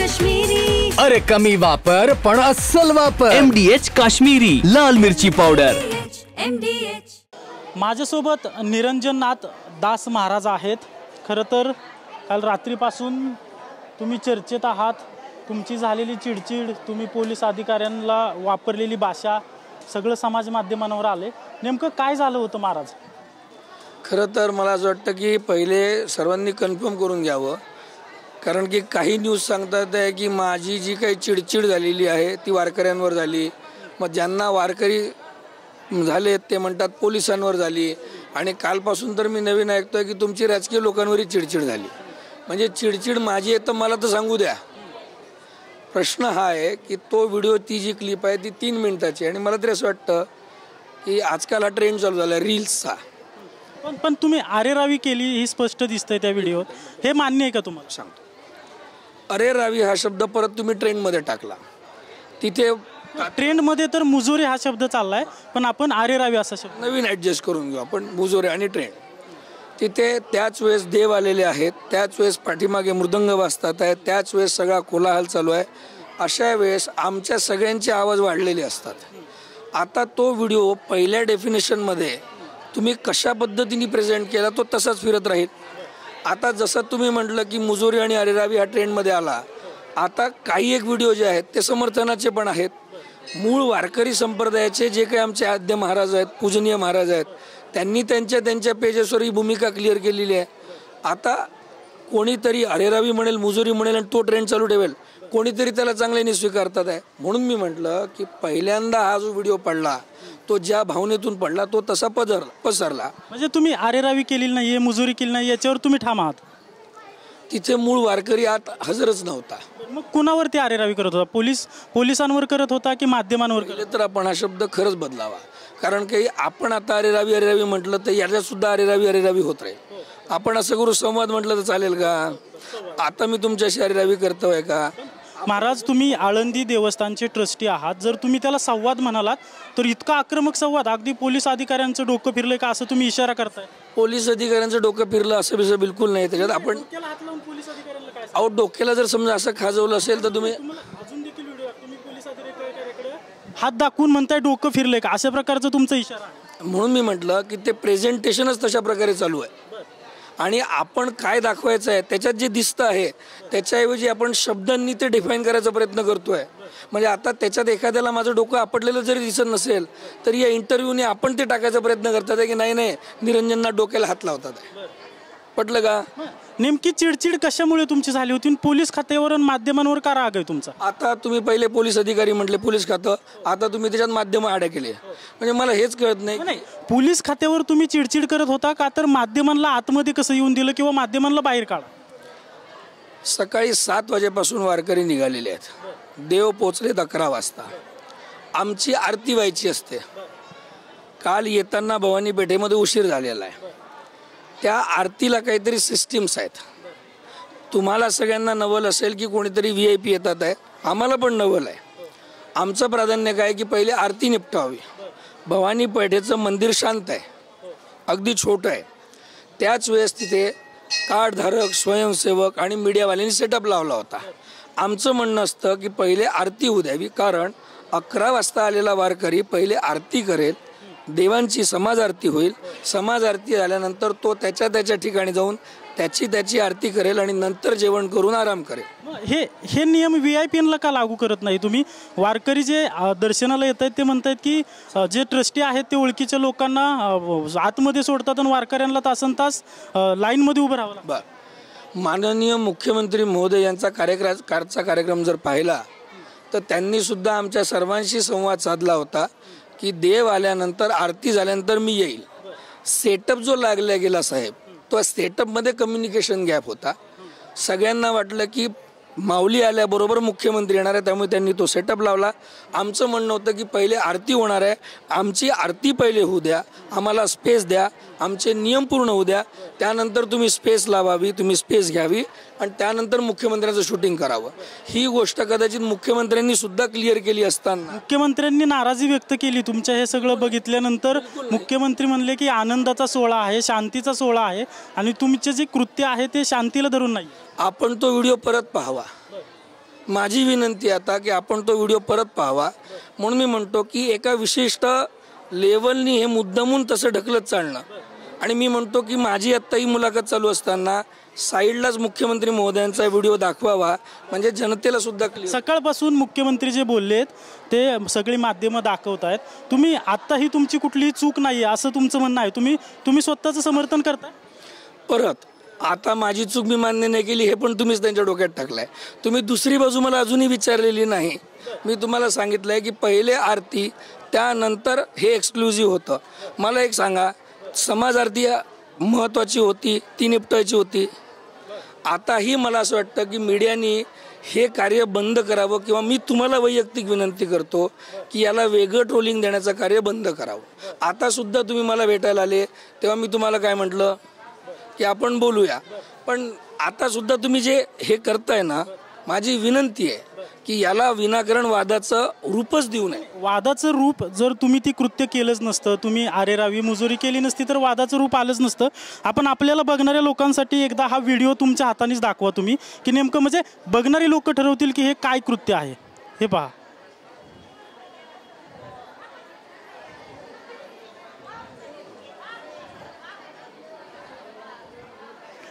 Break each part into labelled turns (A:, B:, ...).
A: काश्मीरी.
B: अरे कमी वापर पण अस्सल वापर.
C: MDH काश्मीरी लाल मिरची पावडर.
A: MDH.
D: माझ्यासोबत निरंजननाथ दास महाराज आहेत. खरं तर काल रात्रीपासून तुम्ही चर्चेत आहात. तुमची झालेली चिडचिड, तुम्ही पोलीस अधिकाऱ्यांना वापरलेली भाषा, सगळं समाज माध्यमांवर आले. नेमकं काय झालं होतं महाराज?
E: खरं तर मला असं वाटतं की पहिले सर्वांनी कन्फर्म करून घ्यावं, कारण की काही न्यूज सांगतात आहे की माझी जी काही चिडचिड झालेली आहे ती वारकऱ्यांवर झाली. मग ज्यांना वारकरी झाले ते म्हणतात पोलिसांवर झाली. आणि कालपासून तर मी नवीन ऐकतोय की तुमची राजकीय लोकांवरही चिडचिड झाली. म्हणजे चिडचिड माझी आहे तर मला तर सांगू द्या. प्रश्न हा आहे की तो व्हिडिओ, ती जी क्लिप आहे ती 3 मिनिटाची. आणि मला तरी असं वाटतं की आजकाल हा ट्रेंड चालू झाला रील्सचा.
D: पण तुम्ही अरे रावी केली ही स्पष्ट दिसतंय त्या व्हिडिओत. हे मान्य आहे का तुम्हाला?
E: सांगतो, अरे रावी हा शब्द परत तुम्ही ट्रेंडमध्ये टाकला. तिथे
D: ट्रेंडमध्ये तर मुजोरी हा शब्द चाललाय, पण आपण अरे रावी असा शब्द
E: नवीन ॲडजस्ट करून घेऊ आपण, मुजोरे आणि ट्रेंड. तिथे त्याच वेळेस देव आलेले आहेत, त्याच वेळेस पाठीमागे मृदंग वाजतात आहेत, त्याच वेळेस सगळा कोलाहल चालू आहे. अशा वेळेस आमच्या सगळ्यांचे आवाज वाढलेले असतात. आता तो व्हिडिओ पहिल्या डेफिनेशनमध्ये तुम्ही कशा पद्धतीने प्रेझेंट केला तो तसाच फिरत राहील. आता जसं तुम्ही म्हटलं की मुजोरी आणि अरेरावी हा ट्रेंडमध्ये आला, आता काही एक व्हिडिओ जे आहेत ते समर्थनाचे पण आहेत. मूळ वारकरी संप्रदायाचे जे काही आमचे आद्य महाराज आहेत, पूजनीय महाराज आहेत, त्यांनी त्यांच्या पेजेसवर ही भूमिका क्लिअर केलेली आहे. आता कोणीतरी अरेरावी म्हणेल, मुजोरी म्हणेल आणि तो ट्रेंड चालू ठेवेल, कोणीतरी त्याला चांगल्याने स्वीकारतात आहे. म्हणून मी म्हटलं की पहिल्यांदा हा जो व्हिडिओ पडला तो ज्या भावनेतून पडला तो तसा पसरला.
D: म्हणजे तुम्ही अरेरावी केलेली नाहीये, मुजोरी केली नाही, याच्यावर तुम्ही ठाम आहात?
E: तिथे मूळ वारकरी आत हजरच नव्हता.
D: मग कुणावरती अरेरावी करत होता? पोलिसांवर करत होता की माध्यमांवर?
E: तर आपण हा शब्द खरंच बदलावा, कारण की आपण आता अरेरावी म्हटलं तर याच्यात सुद्धा अरेरावी होत राहील. आपण असं करू संवाद म्हटलं तर चालेल का? आता मी तुमच्याशी अरेरावी करतोय का?
D: महाराज, तुम्ही आळंदी देवस्थानचे ट्रस्टी आहात. जर तुम्ही त्याला संवाद म्हणालात तर इतका आक्रमक संवाद, अगदी पोलीस अधिकाऱ्यांचं डोकं फिरलंय का असं तुम्ही इशारा करताय?
E: पोलीस अधिकाऱ्यांचं डोकं फिरलं असं बिलकुल नाही. त्याच्यात आपण अहो डोक्याला जर समजा असं खाजवलं असेल तर तुम्ही
D: अजून देखील व्हिडिओ तुम्ही पोलीस अधिकाऱ्याकडे हात दाखवून म्हणताय डोकं फिरलंय का, अशा प्रकारचा तुमचा इशारा आहे.
E: म्हणून मी म्हटलं की ते प्रेझेंटेशनच तशा प्रकारे चालू आहे. आणि आपण काय दाखवायचं आहे त्याच्यात जे दिसतं आहे त्याच्याऐवजी आपण शब्दांनी ते डिफाईन करायचा प्रयत्न करतोय. म्हणजे आता त्याच्यात एखाद्याला माझं डोकं आपटलेलं जरी दिसत नसेल तरी या इंटरव्ह्यूने आपण ते टाकायचा प्रयत्न करतात की नाही निरंजनना डोक्याला हात लावतात आहे. पटलं का?
D: नेमकी चिडचिड कशामुळे तुमची झाली होती? पोलीस खात्यावर आणि माध्यमांवर का राग आहे तुमचा?
E: आता तुम्ही पहिले पोलीस अधिकारी म्हटले, पोलीस खातं, आता तुम्ही त्याच्यात माध्यम आड्या केले. म्हणजे मला हेच कळत नाही.
D: पोलीस खात्यावर तुम्ही चिडचिड करत होता का तर माध्यमांना आतमध्ये कसं येऊन दिलं किंवा माध्यमांना बाहेर काढा?
E: सकाळी 7 वाजेपासून वारकरी निघालेले आहेत. देव पोचलेत 11 वाजता. आमची आरती व्हायची असते. काल येताना भवानी पेठेमध्ये उशीर झालेला आहे. त्या आरतीला काहीतरी सिस्टीम्स आहेत. तुम्हाला सगळ्यांना नवल असेल की कोणीतरी VIP येतात आहे, आम्हाला पण नवल आहे. आमचं प्राधान्य काय की पहिले आरती निपटावी. भवानी पेठेचं मंदिर शांत आहे, अगदी छोटं आहे. त्याच वेळेस तिथे कार्डधारक, स्वयंसेवक आणि मीडियावाल्यांनी सेटअप लावला होता. आमचं म्हणणं असतं की पहिले आरती होऊ द्यावी, कारण 11 वाजता आलेला वारकरी पहिले आरती करेल, देवांची समाज आरती होईल. समाज आरती झाल्यानंतर तो त्याच्या ठिकाणी जाऊन त्याची आरती करेल आणि नंतर जेवण करून आराम करेल.
D: हे नियम VIPला का लागू करत नाही तुम्ही? वारकरी जे दर्शनाला येत आहेत ते म्हणतात की जे ट्रस्टी आहेत ते ओळखीच्या लोकांना आतमध्ये सोडतात आणि वारकऱ्यांना तासनतास लाईनमध्ये उभं राहावं लागतं.
E: माननीय मुख्यमंत्री महोदय यांचा कार्यक्रम जर पाहिला तर त्यांनी सुद्धा आमच्या सर्वांशी संवाद साधला होता की देव आल्यानंतर, आरती झाल्यानंतर मी येईल. सेटअप जो लागला गेला साहेब, तो सेटअपमध्ये कम्युनिकेशन गॅप होता. सगळ्यांना वाटलं की माऊली आल्याबरोबर मुख्यमंत्री येणार आहे, त्यामुळे त्यांनी तो सेटअप लावला. आमचं म्हणणं होतं की पहिले आरती होणार आहे, आमची आरती पहिले होऊ द्या, आम्हाला स्पेस द्या, आमचे नियम पूर्ण होऊ द्या, त्यानंतर तुम्ही स्पेस लावावी, तुम्ही स्पेस घ्यावी आणि त्यानंतर मुख्यमंत्र्यांचं शूटिंग करावं. ही गोष्ट कदाचित मुख्यमंत्र्यांनी सुद्धा क्लिअर केली असताना
D: मुख्यमंत्र्यांनी नाराजी व्यक्त केली. तुमच्या हे सगळं बघितल्यानंतर मुख्यमंत्री म्हणले की आनंदाचा सोहळा आहे, शांतीचा सोहळा आहे आणि तुमचे जे कृत्य आहे ते शांतीला धरून नाही.
E: आपण तो व्हिडिओ परत पाहावा. माझी विनंती आता की आपण तो व्हिडिओ परत पाहावा. म्हणून मी म्हणतो की एका विशिष्ट लेवलनी हे मुद्दामून तसं ढकलत चालणं. आणि मी म्हणतो की माझी आत्ता ही मुलाखत चालू असताना साईडलाच मुख्यमंत्री महोदयांचा व्हिडिओ दाखवावा, म्हणजे जनतेला सुद्धा क्लिअर.
D: सकाळपासून मुख्यमंत्री जे बोललेत ते सगळी माध्यमं दाखवत आहेत. तुम्ही आत्ताही तुमची कुठलीही चूक नाही आहे असं तुमचं म्हणणं आहे. तुम्ही स्वतःचं समर्थन करता.
E: परत आता माझी चूक मी मान्य नाही केली हे पण तुम्हीच त्यांच्या डोक्यात टाकलाय. तुम्ही दुसरी बाजू मला अजूनही विचारलेली नाही. मी तुम्हाला सांगितलंय की पहिले आरती त्यानंतर हे एक्सक्लुझिव्ह होतं. मला एक सांगा, समाज आरती महत्त्वाची होती, ती निपटायची होती. आताही मला असं वाटतं की मीडियानी हे कार्य बंद करावं, किंवा मी तुम्हाला वैयक्तिक विनंती करतो की याला वेगळं ट्रोलिंग देण्याचं कार्य बंद करावं. आतासुद्धा तुम्ही मला भेटायला आले तेव्हा मी तुम्हाला काय म्हटलं की आपण बोलूया. पण आतासुद्धा तुम्ही जे हे करताय ना, माझी विनंती आहे की याला विनाकारण वादाचं रूपच देऊ नये.
D: वादाचं रूप जर तुम्ही ती कृत्य केलंच नसतं, तुम्ही आरेरावी मुजोरी केली नसती तर वादाचं रूप आलंच नसतं. आपण आपल्याला बघणाऱ्या लोकांसाठी एकदा हा व्हिडिओ तुमच्या हातानेच दाखवा तुम्ही, की नेमकं म्हणजे बघणारी लोक ठरवतील की हे काय कृत्य आहे. हे पहा.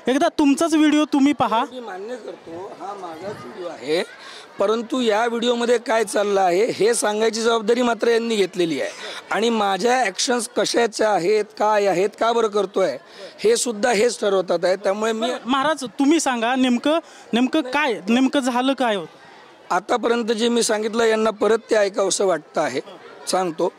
D: एकदा तुमचाच व्हिडिओ तुम्ही पहा.
E: मी मान्य करतो हा माझाच व्हिडिओ आहे, परंतु या व्हिडिओमध्ये काय चाललं आहे हे सांगायची जबाबदारी मात्र यांनी घेतलेली आहे. आणि माझ्या ॲक्शन्स कशाच्या आहेत, काय आहेत, का बरं करतोय हे सुद्धा हेच ठरवतात आहे. त्यामुळे मी
D: महाराज तुम्ही सांगा नेमकं काय नेमकं झालं काय होतं.
E: आतापर्यंत जे मी सांगितलं यांना परत ते ऐकावंसं वाटतं आहे. सांगतो,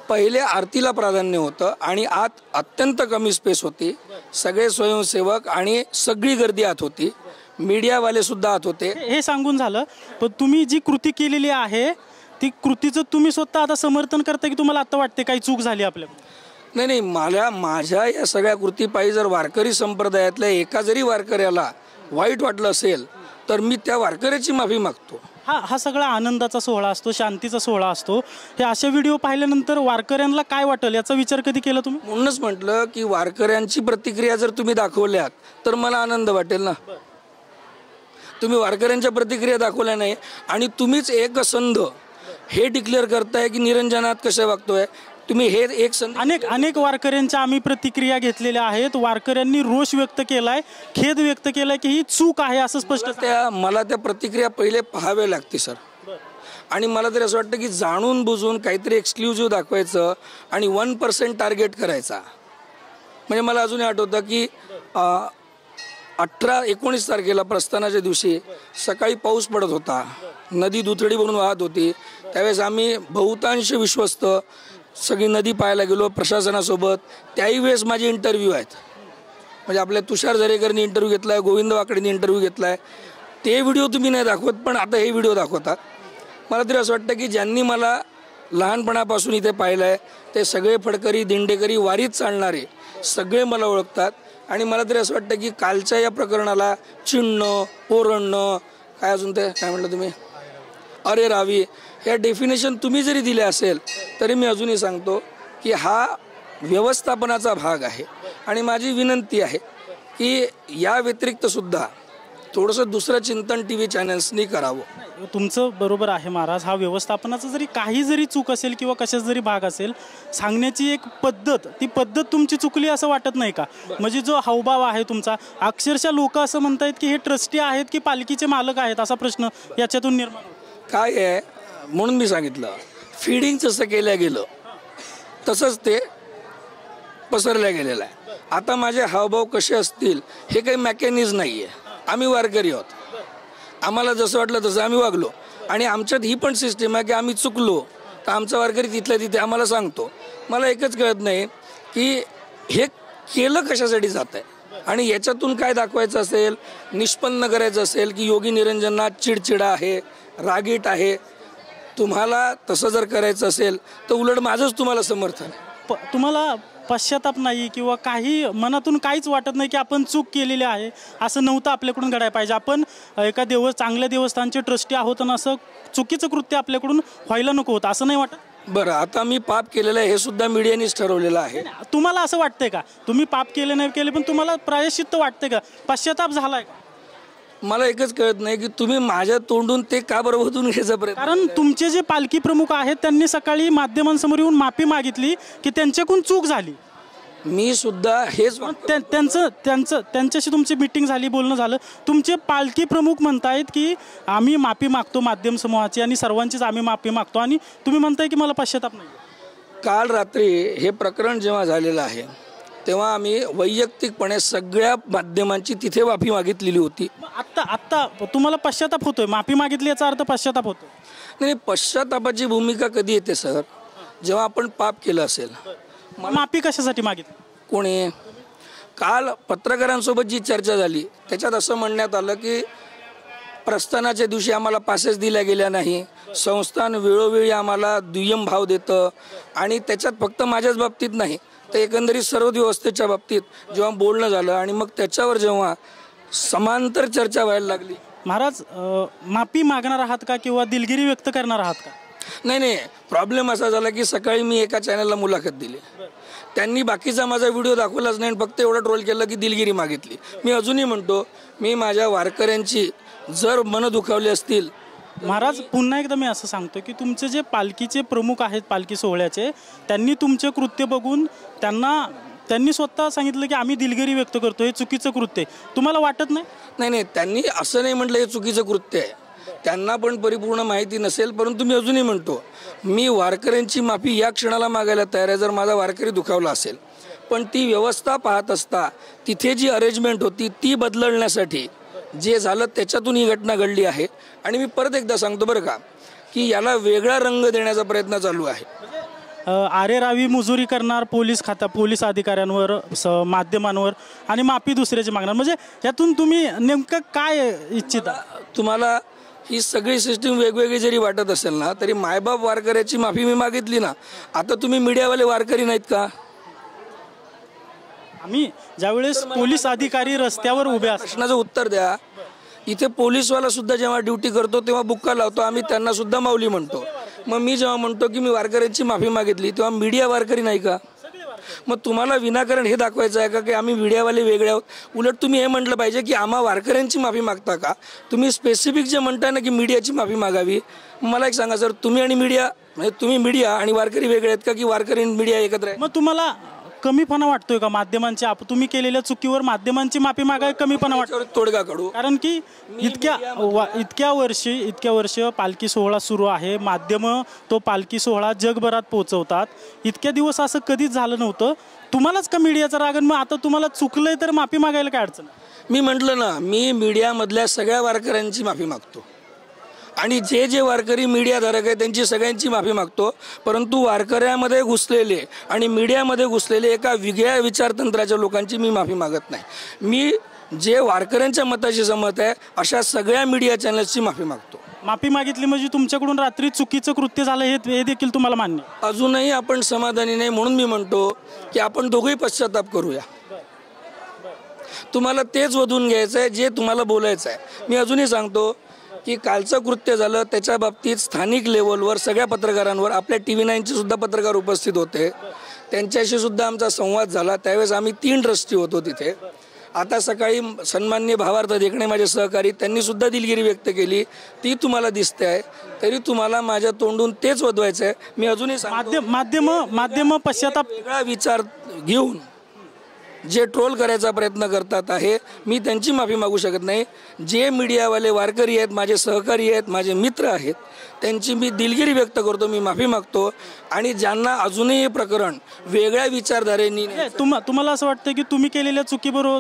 E: पहिले आरतीला प्राधान्य होतं आणि आत अत्यंत कमी स्पेस होती. सगळे स्वयंसेवक आणि सगळी गर्दी आत होती, मीडियावाले सुद्धा आत होते.
D: हे सांगून झालं, पण तुम्ही जी कृती केलेली आहे ती कृतीचं तुम्ही स्वतः आता समर्थन करता की तुम्हाला आता वाटते काही चूक झाली आपल्याकडून.
E: नाही, माझ्या या सगळ्या कृतीपायी जर वारकरी संप्रदायातल्या एका जरी वारकऱ्याला वाईट वाटलं असेल तर मी त्या वारकऱ्याची माफी मागतो.
D: हा सगळा आनंदाचा सोहळा असतो, शांतीचा सोहळा असतो. हे असे व्हिडिओ पाहिल्यानंतर वारकऱ्यांना काय वाटेल याचा विचार कधी केला तुम्ही.
E: म्हणूनच म्हटलं की वारकऱ्यांची प्रतिक्रिया जर तुम्ही दाखवल्यात तर मला आनंद वाटेल ना. तुम्ही वारकऱ्यांच्या प्रतिक्रिया दाखवल्या नाही आणि तुम्हीच एक संध हे डिक्लेअर करताय की निरंजनात कशा वागतोय तुम्ही. हे एक संध
D: अनेक वारकऱ्यांच्या आम्ही प्रतिक्रिया घेतलेल्या आहेत. वारकऱ्यांनी रोष व्यक्त केलाय, खेद व्यक्त केलाय की ही चूक आहे असं स्पष्ट.
E: मला त्या प्रतिक्रिया पहिले पाहाव्या लागते सर. आणि मला तरी असं वाटतं की जाणून बुजून काहीतरी एक्सक्लुझिव्ह दाखवायचं आणि 1% टार्गेट करायचा. म्हणजे मला अजूनही आठवतं की 18-19 तारखेला प्रस्थानाच्या दिवशी सकाळी पाऊस पडत होता, नदी दुथडी बनून वाहत होती. त्यावेळेस आम्ही बहुतांश विश्वस्त सगळी नदी पाहायला गेलो प्रशासनासोबत. त्याही वेळेस माझे इंटरव्ह्यू आहेत. म्हणजे आपल्या तुषार झरेकरनी इंटरव्ह्यू घेतला आहे, गोविंद वाकडेंनी इंटरव्ह्यू घेतला आहे. ते व्हिडिओ तुम्ही नाही दाखवत, पण आता हे व्हिडिओ दाखवतात. मला तरी असं वाटतं की ज्यांनी मला लहानपणापासून इथे पाहिलं आहे ते सगळे फडकरी, दिंडेकरी, वारीत चालणारे सगळे मला ओळखतात. आणि मला तरी असं वाटतं की कालच्या या प्रकरणाला चिडणं, ओरडणं, काय अजून ते काय म्हटलं तुम्ही, अरे रावी, या डेफिनेशन तुम्ही जरी दिले असेल तरी मी अजूनही सांगतो की हा व्यवस्थापनाचा भाग आहे. आणि माझी विनंती आहे की या व्यतिरिक्त सुद्धा थोडंसं दुसरं चिंतन TV चॅनल्सनी करावं.
D: तुमचं बरोबर आहे महाराज. हा व्यवस्थापनाचा जरी काही जरी चूक असेल किंवा कशाच जरी भाग असेल, सांगण्याची एक पद्धत, ती पद्धत तुमची चुकली असं वाटत नाही का. म्हणजे जो हावभाव आहे तुमचा, अक्षरशः लोक असं म्हणतायत की हे ट्रस्टी आहेत की पालखीचे मालक आहेत असा प्रश्न याच्यातून निर्माण होतो.
E: काय आहे म्हणून मी सांगितलं, फीडिंग जसं केलं गेलं तसंच ते पसरल्या गेलेलं आहे. आता माझे हावभाव कसे असतील हे काही मेकॅनिझम नाही आहे. आम्ही वारकरी आहोत, आम्हाला जसं वाटलं तसं आम्ही वागलो. आणि आमच्यात ही पण सिस्टीम आहे की आम्ही चुकलो तर आमचा वारकरी तिथल्या तिथे आम्हाला सांगतो. मला एकच कळत नाही की हे केलं कशासाठी जात आहे. आणि याच्यातून काय दाखवायचं असेल, निष्पन्न करायचं असेल की योगी निरंजनात चिडचिडा आहे, रागीट आहे. तुम्हाला तसं जर करायचं असेल तर उलट माझंच तुम्हाला समर्थन आहे.
D: तुम्हाला पश्चाताप नाही किंवा काही मनातून काहीच वाटत नाही की आपण चूक केलेली आहे, असं नव्हतं आपल्याकडून घडायला पाहिजे. आपण एका चांगल्या देवस्थानचे ट्रस्टी आहोत आणि असं चुकीचं कृत्य आपल्याकडून व्हायला नको होतं असं नाही वाटत.
E: बरं, आता मी पाप केलेलं आहे हे सुद्धा मीडियानेच ठरवलेलं आहे.
D: तुम्हाला असं वाटतंय का तुम्ही पाप केले नाही केले पण तुम्हाला प्रायश्चित्त वाटतंय का, पश्चाताप झालाय का.
E: मला एकच कळत नाही की तुम्ही माझ्या तोंडून ते का बरं वधून घ्यायचा प्रयत्न.
D: कारण तुमचे जे पालखी प्रमुख आहेत त्यांनी सकाळी माध्यमांसमोर येऊन माफी मागितली की त्यांच्याकडून चूक झाली.
E: मी सुद्धा हेच
D: त्यांच्याशी तुमची मीटिंग झाली, बोलणं झालं. तुमचे पालखी प्रमुख म्हणतायत की आम्ही माफी मागतो माध्यम समूहाची आणि सर्वांचीच आम्ही माफी मागतो, आणि तुम्ही म्हणताय की मला पश्चाताप नाही.
E: काल रात्री हे प्रकरण जेव्हा झालेलं आहे तेव्हा आम्ही वैयक्तिकपणे सगळ्या माध्यमांची तिथे माफी मागितलेली होती.
D: आत्ता तुम्हाला पश्चाताप होतोय, माफी मागितली याचा अर्थ पश्चाताप होतो?
E: नाही, पश्चातापाची भूमिका कधी येते सर? जेव्हा आपण पाप केलं असेल.
D: माफी कशासाठी मागितली?
E: कोणी? काल पत्रकारांसोबत जी चर्चा झाली त्याच्यात असं म्हणण्यात आलं की प्रस्थानाच्या दिवशी आम्हाला पासेस दिल्या गेल्या नाही, संस्थान वेळोवेळी आम्हाला दुय्यम भाव देतं, आणि त्याच्यात फक्त माझ्याच बाबतीत नाही तर एकंदरीत सर्व व्यवस्थेच्या बाबतीत जेव्हा बोलणं झालं आणि मग त्याच्यावर जेव्हा समांतर चर्चा व्हायला लागली.
D: महाराज, माफी मागणार आहात का किंवा दिलगिरी व्यक्त करणार आहात का?
E: नाही, प्रॉब्लेम असा झाला की सकाळी मी एका चॅनलला मुलाखत दिली, त्यांनी बाकीचा माझा व्हिडिओ दाखवलाच नाही, फक्त एवढं ट्रोल केलं की दिलगिरी मागितली. मी अजूनही म्हणतो, मी माझ्या वारकऱ्यांची जर मन दुखावली असतील.
D: महाराज, पुन्हा एकदा मी असं सांगतो की तुमचे जे पालखीचे प्रमुख आहेत पालखी सोहळ्याचे, त्यांनी तुमचे कृत्य बघून त्यांनी स्वतः सांगितलं की आम्ही दिलगिरी व्यक्त करतो, हे चुकीचं कृत्य आहे. तुम्हाला वाटत नाही?
E: नाही, त्यांनी असं नाही म्हटलं हे चुकीचं कृत्य आहे. त्यांना पण परिपूर्ण माहिती नसेल, परंतु मी अजूनही म्हणतो मी वारकऱ्यांची माफी या क्षणाला मागायला तयार आहे जर माझा वारकरी दुखावला असेल. पण ती व्यवस्था पाहत असता तिथे जी अरेंजमेंट होती ती बदलण्यासाठी जे झालं त्याच्यातून ही घटना घडली आहे. आणि मी परत एकदा सांगतो बरं का की याला वेगळा रंग देण्याचा प्रयत्न चालू आहे.
D: आरेरावी मुजुरी करणार पोलीस अधिकाऱ्यांवर, माध्यमांवर, आणि माफी दुसऱ्याची मागणार, म्हणजे यातून तुम्ही नेमकं काय इच्छिता?
E: तुम्हाला ही सगळी सिस्टीम वेगवेगळी जरी वाटत असेल ना तरी मायबाप वारकऱ्याची माफी मी मागितली ना. आता तुम्ही मीडियावाले वारकरी नाहीत का?
D: आम्ही ज्यावेळेस पोलीस अधिकारी रस्त्यावर उभे असतात,
E: प्रश्नाचं उत्तर द्या. इथे पोलीसवाला सुद्धा जेव्हा ड्युटी करतो तेव्हा बुक्का लावतो, आम्ही त्यांना सुद्धा माऊली म्हणतो. मग मी जेव्हा म्हणतो की मी वारकऱ्यांची माफी मागितली तेव्हा मीडिया वारकरी नाही का? मग तुम्हाला विनाकारण हे दाखवायचं आहे का की आम्ही मीडियावाले वेगळे आहोत? उलट तुम्ही हे म्हटलं पाहिजे की आम्हा वारकऱ्यांची माफी मागता का? तुम्ही स्पेसिफिक जे म्हणताय ना की मीडियाची माफी मागावी. मला एक सांगा सर, तुम्ही आणि मीडिया, म्हणजे तुम्ही मीडिया आणि वारकरी वेगळे आहेत का की वारकरी आणि मीडिया एकत्र आहे?
D: मग तुम्हाला कमीपणा वाटतोय का माध्यमांची? तुम्ही केलेल्या चुकीवर माध्यमांची माफी मागाय कमीपणा वाटतो?
E: तोडगा काढू.
D: कारण की इतक्या वर्ष पालखी सोहळा सुरू आहे, माध्यम तो पालखी सोहळा जगभरात पोहोचवतात. इतक्या दिवस असं कधीच झालं नव्हतं. तुम्हालाच का मीडियाचा राग? मग आता तुम्हाला चुकलंय तर माफी मागायला काय अडचण?
E: मी म्हटलं ना, मी मीडियामधल्या सगळ्या वारकऱ्यांची माफी मागतो आणि जे वारकरी मीडियाधारक आहे त्यांची सगळ्यांची माफी मागतो. परंतु वारकऱ्यामध्ये घुसलेले आणि मीडियामध्ये घुसलेले एका वेगळ्या विचारतंत्राच्या लोकांची मी माफी मागत नाही. मी जे वारकऱ्यांच्या मताशी सहमत आहे अशा सगळ्या मीडिया चॅनल्सची माफी मागतो.
D: माफी मागितली म्हणजे तुमच्याकडून रात्री चुकीचं कृत्य झालं हे देखील तुम्हाला मान्य?
E: अजूनही आपण समाधानी नाही, म्हणून मी म्हणतो की आपण दोघंही पश्चाताप करूया. तुम्हाला तेच वधून घ्यायचं आहे जे तुम्हाला बोलायचं आहे. मी अजूनही सांगतो की कालचं कृत्य झालं त्याच्या बाबतीत स्थानिक लेवलवर सगळ्या पत्रकारांवर, आपल्या TV9चे सुद्धा पत्रकार उपस्थित होते, त्यांच्याशी सुद्धा आमचा संवाद झाला. त्यावेळेस आम्ही 3 ट्रस्टी होतो तिथे. आता सकाळी सन्माननीय भावार्थ देखणे माझे सहकारी, त्यांनी सुद्धा दिलगिरी व्यक्त केली, ती तुम्हाला दिसते आहे. तरी तुम्हाला माझ्या तोंडून तेच वधवायचं आहे. मी अजूनही
D: माध्यम पश्चाताप
E: वेगळा विचार घेऊन जे ट्रोल करायचा प्रयत्न करतात आहे, मी त्यांची माफी मागू शकत नाही. जे मीडियावाले वारकरी आहेत, माझे सहकारी आहेत, माझे मित्र आहेत, त्यांची मी दिलगिरी व्यक्त करतो, मी माफी मागतो. आणि ज्यांना अजूनही हे प्रकरण वेगळ्या विचारधारेनी,
D: तुम्हाला असं वाटतं की तुम्ही केलेल्या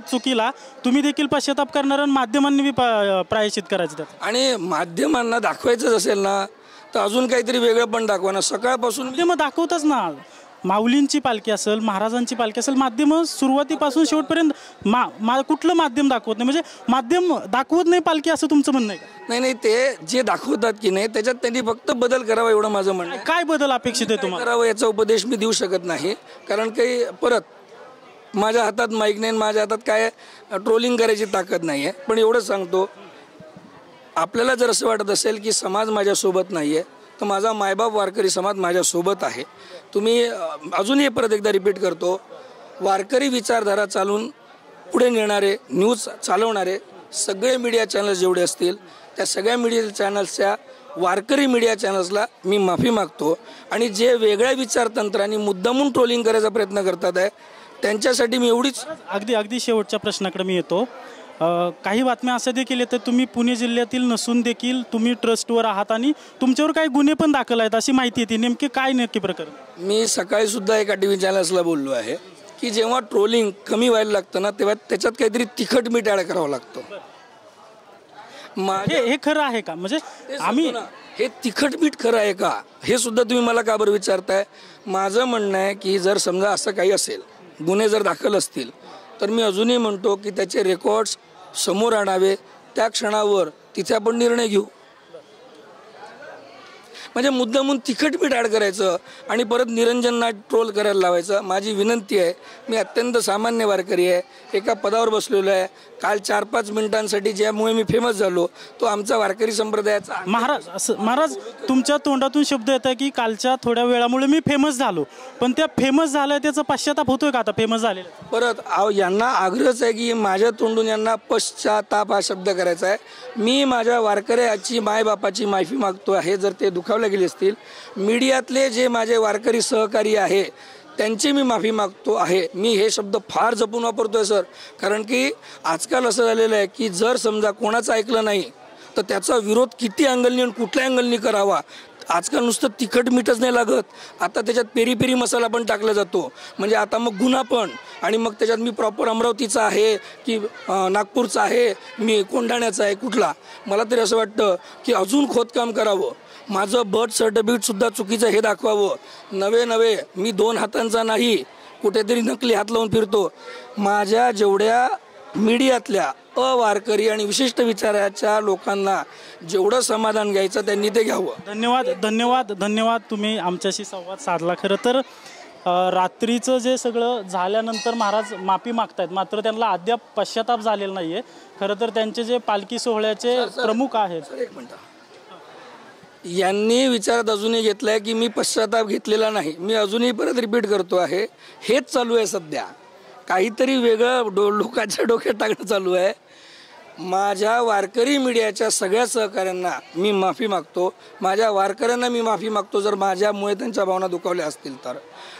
D: चुकीला तुम्ही देखील पश्चाताप करणार आणि माध्यमांनी प्रायश्चित करायचं,
E: आणि माध्यमांना दाखवायचंच असेल ना तर अजून काहीतरी वेगळं पण दाखवा ना. सकाळपासून
D: माध्यम दाखवतच ना. माऊलींची पालखी असेल, महाराजांची पालखी असेल, माध्यम सुरुवातीपासून शेवटपर्यंत कुठलं माध्यम दाखवत नाही, म्हणजे माध्यम दाखवत नाही पालखी असं तुमचं म्हणणं आहे?
E: नाही, ते जे दाखवतात की नाही त्याच्यात त्यांनी फक्त बदल करावा एवढं माझं म्हणणं आहे.
D: काय बदल अपेक्षित आहे तुम्हाला?
E: करावं याचा उपदेश मी देऊ शकत नाही, कारण काही परत माझ्या हातात माईक नाही, माझ्या हातात काय ट्रोलिंग करायची ताकद नाही आहे. पण एवढंच सांगतो, आपल्याला जर असं वाटत असेल की समाज माझ्यासोबत नाही आहे तर माझा मायबाप वारकरी समाज माझ्यासोबत आहे. तुम्ही अजूनही परत एकदा रिपीट करतो, वारकरी विचारधारा चालून पुढे नेणारे, न्यूज चालवणारे सगळे मीडिया चॅनल्स जेवढे असतील त्या सगळ्या मीडिया चॅनल्सच्या वारकरी मीडिया चॅनल्सला मी माफी मागतो आणि जे वेगळ्या विचारतंत्राने मुद्दामून ट्रोलिंग करायचा प्रयत्न करतात आहे त्यांच्यासाठी मी एवढीच
D: अगदी शेवटच्या प्रश्नाकडे मी येतो. काही बातम्या अशा देखील येतात तुम्ही पुणे जिल्ह्यातील नसून देखील तुम्ही ट्रस्टवर आहात आणि तुमच्यावर काही गुन्हे पण दाखल आहेत अशी माहिती येते. नेमके काय नक्की प्रकरण? मी
E: सकाळी सुद्धा एका TV चॅनल्सला बोललो आहे की जेव्हा ट्रोलिंग कमी व्हायला लागतं ना तेव्हा त्याच्यात काहीतरी तिखट मीठ ॲड करावं लागतं.
D: हे खरं आहे का? म्हणजे आम्ही
E: हे तिखट मीठ खरं आहे का हे सुद्धा तुम्ही मला का बरं विचारताय? माझं म्हणणं आहे की जर समजा असं काही असेल गुन्हे जर दाखल असतील तर मी अजूनही म्हणतो की त्याचे रेकॉर्ड्स समोर आणावे. त्या क्षणावर तिथे आपण निर्णय घेऊ. म्हणजे मुद्दामून तिखट मीठ ॲड करायचं आणि परत निरंजनना ट्रोल करायला लावायचं. माझी विनंती आहे, मी अत्यंत सामान्य वारकरी आहे, एका पदावर बसलेलो आहे. काल 4-5 मिनिटांसाठी ज्यामुळे मी फेमस झालो तो आमचा वारकरी संप्रदायाचा.
D: महाराज तुमच्या तोंडातून शब्द येत आहे की कालच्या थोड्या वेळामुळे मी फेमस झालो, पण त्या फेमस झालाय त्याचा पश्चाताप होतोय का आता फेमस झालेला?
E: परत यांना आग्रहच आहे की माझ्या तोंडून यांना पश्चाताप हा शब्द करायचा आहे. मी माझ्या वारकऱ्याची मायबापाची माफी मागतो आहे जर ते दुखावले गेले असतील. मीडियातले जे माझे वारकरी सहकारी आहे त्यांची मी माफी मागतो आहे. मी हे शब्द फार जपून वापरतोय सर, कारण की आजकाल असं झालेलं आहे की जर समजा कोणाचं ऐकलं नाही तर त्याचा विरोध किती अँगलनी आणि कुठल्या अँगलनी करावा. आजकाल नुसतं तिखट मीठच नाही लागत, आता त्याच्यात पेरी पेरी मसाला पण टाकला जातो. म्हणजे आता मग गुन्हा पण, आणि मग त्याच्यात मी प्रॉपर अमरावतीचा आहे की नागपूरचा आहे, मी कोंढाण्याचा आहे कुठला. मला तरी असं वाटतं की अजून खोदकाम करावं. माझं बर्थ सर्टिफिकेटसुद्धा चुकीचं हे दाखवावं. नवे मी 2 हातांचा नाही, कुठेतरी नकली हात लावून फिरतो. माझ्या जेवढ्या मीडियातल्या अवारकरी आणि विशिष्ट विचाराच्या लोकांना जेवढं समाधान घ्यायचं त्यांनी ते घ्यावं.
D: धन्यवाद तुम्ही आमच्याशी संवाद साधला. खरं तर रात्रीचं जे सगळं झाल्यानंतर महाराज माफी मागतायत, मात्र त्यांना अद्याप पश्चाताप झालेला नाहीये. खरं तर त्यांचे जे पालखी सोहळ्याचे प्रमुख आहेत,
E: एक मिनिट, यांनी विचारात अजूनही घेतलंय की मी पश्चाताप घेतलेला नाही. मी अजूनही परत रिपीट करतो आहे, हेच चालू आहे सध्या. काहीतरी वेगळं लोकांच्या डोक्यात टाकणं चालू आहे. माझ्या वारकरी मीडियाच्या सगळ्या सहकाऱ्यांना मी माफी मागतो. माझ्या वारकऱ्यांना मी माफी मागतो जर माझ्यामुळे त्यांच्या भावना दुखावल्या असतील तर.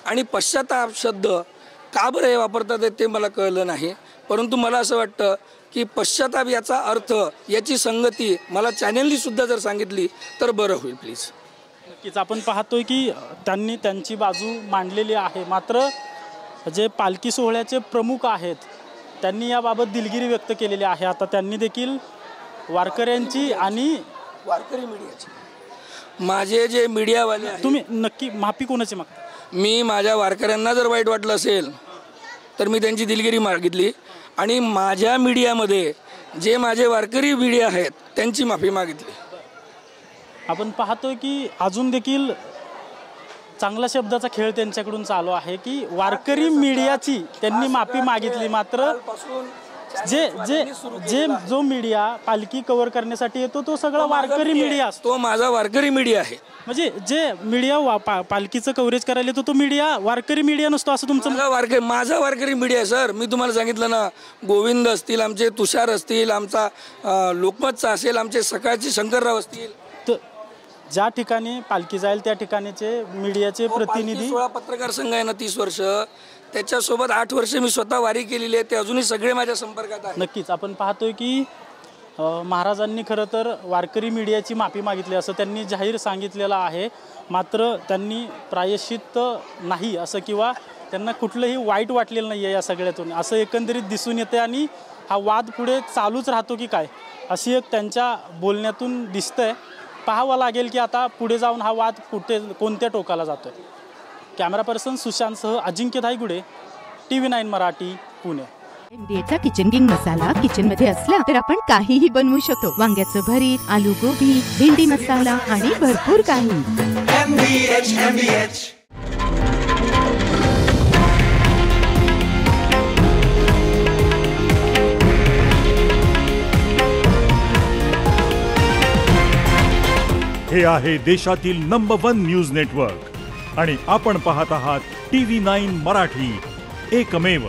E: आणि पश्चाताप शब्द का बरं हे वापरतात ते मला कळलं नाही, परंतु मला असं वाटतं की पश्चाताप याचा अर्थ, याची संगती मला चॅनेलनी सुद्धा जर सांगितली तर बरं होईल प्लीज.
D: नक्कीच आपण पाहतोय की त्यांनी त्यांची बाजू मांडलेली आहे, मात्र जे पालखी सोहळ्याचे प्रमुख आहेत त्यांनी याबाबत दिलगिरी व्यक्त केलेली आहे. आता त्यांनी देखील वारकऱ्यांची आणि
E: वारकरी मीडियाची, माझे जे मीडियावाले आहेत,
D: तुम्ही नक्की माफी कोणाची मागता?
E: मी माझ्या वारकऱ्यांना जर वाईट वाटलं असेल तर मी त्यांची दिलगिरी मागितली, आणि माझ्या मीडियामध्ये जे माझे वारकरी मीडिया आहेत त्यांची माफी मागितली.
D: आपण पाहतोय की अजून देखील चांगला शब्दाचा खेळ त्यांच्याकडून चालू आहे की वारकरी मीडियाची त्यांनी माफी मागितली, मात्र जो मीडिया पालखी कव्हर करण्यासाठी येतो तो सगळा वारकरी मीडिया असतो.
E: तो माझा वारकरी मीडिया आहे.
D: म्हणजे जे मीडिया पालखीचं कव्हरेज करायला येतो तो मीडिया वारकरी मीडिया नसतो असं तुमचं?
E: माझा वारकरी मीडिया आहे सर. मी तुम्हाला सांगितलं ना, गोविंद असतील, आमचे तुषार असतील, आमचा लोकमतचा असेल, आमचे सकाळचे शंकरराव असतील,
D: तर ज्या ठिकाणी पालखी जाईल त्या ठिकाणीचे मीडियाचे प्रतिनिधी.
E: 16 पत्रकार संघ आहे ना 30 वर्ष, त्याच्यासोबत 8 वर्ष मी स्वतः वारी केलेली आहे, ते अजूनही सगळे माझ्या संपर्कात आहेत.
D: नक्कीच आपण पाहतोय की महाराजांनी खरं तर वारकरी मीडियाची माफी मागितली असं त्यांनी जाहीर सांगितलेलं आहे, मात्र त्यांनी प्रायश्चित्त नाही असं किंवा त्यांना कुठलंही वाईट वाटलेलं नाही आहे या सगळ्यातून असं एकंदरीत दिसून येते. आणि हा वाद पुढे चालूच राहतो की काय अशी एक त्यांच्या बोलण्यातून दिसतंय. पाहावं लागेल की आता पुढे जाऊन हा वाद कोणत्या टोकाला जातोय. कॅमेरा पर्सन सुशांतसह अजिंक्य धायगुडे, TV9 मराठी, पुणे.
A: MDAचा किचन किंग मसाला किचन मध्ये असला तर आपण काहीही बनवू शकतो. वांग्याचं भरीत, आलू गोबी, भेंडी मसाला आणि भरपूर काही. MDH.
F: हे आहे देशातील नंबर 1 न्यूज नेटवर्क आणि आपण पाहत आहात TV9 मराठी, एकमेव.